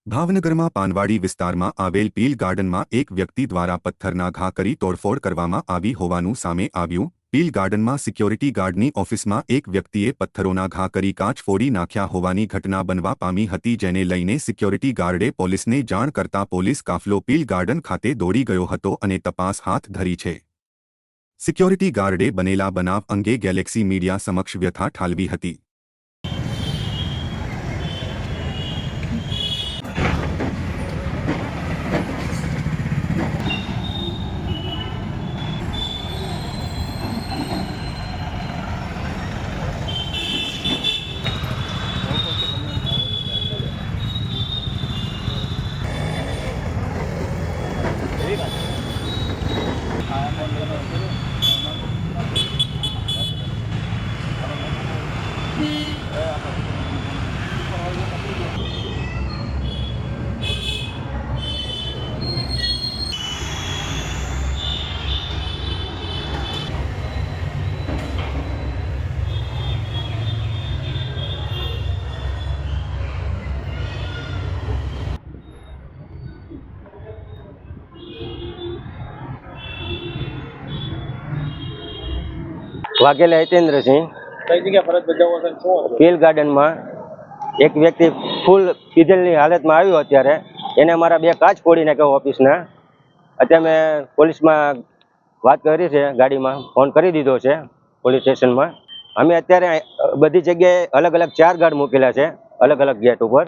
ભાવનગરમાં પાનવાડી વિસ્તારમાં આવેલ પીલ ગાર્ડનમાં એક વ્યક્તિ દ્વારા પથ્થરના ઘા કરી તોડફોડ કરવામાં આવી હોવાનું સામે આવ્યું। પીલ ગાર્ડનમાં સિક્યોરિટી ગાર્ડની ઓફિસમાં એક વ્યક્તિએ પથ્થરોના ઘા કરી કાચ ફોડી નાખ્યા હોવાની ઘટના બનવા પામી હતી, જેને લઈને સિક્યોરિટી ગાર્ડે પોલીસને જાણ કરતા પોલીસ કાફલો પીલ ગાર્ડન ખાતે દોડી ગયો હતો અને તપાસ હાથ ધરી છે। સિક્યોરિટી ગાર્ડે બનેલા બનાવ અંગે ગેલેક્સી મીડિયા સમક્ષ વ્યથા ઠાલવી હતી। વાઘેલા હિતેન્દ્રસિંહ કઈ જગ્યા ફરજ બજાવો છો? શું પીલ ગાર્ડનમાં એક વ્યક્તિ ફૂલ પીધેલની હાલતમાં આવ્યો, અત્યારે એને મારા બે કાચ ફોડી નાખ્યો ઓફિસના। અત્યારે મેં પોલીસમાં વાત કરી છે, ગાડીમાં ફોન કરી દીધો છે પોલીસ સ્ટેશનમાં। અમે અત્યારે બધી જગ્યાએ અલગ અલગ 4 ગાર્ડ મૂકેલા છે, અલગ અલગ ગેટ ઉપર।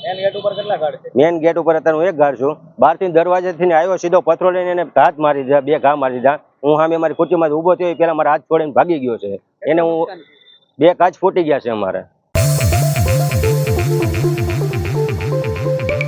મેન ગેટ ઉપર કેટલા ગાર્ડ છે? મેન ગેટ ઉપર અત્યારે હું એક ગાર્ડ છું। બહારથી દરવાજેથી આવ્યો, સીધો પથરો લઈને એને હાથ મારી દીધા, 2 ઘા મારી દીધા। હું સામે મારી ખુરશીમાં ઊભો થયો, પેલા મારા હાથ છોડીને ભાગી ગયો છે। એને હું 2 કાચ ફૂટી ગયા છે અમારે।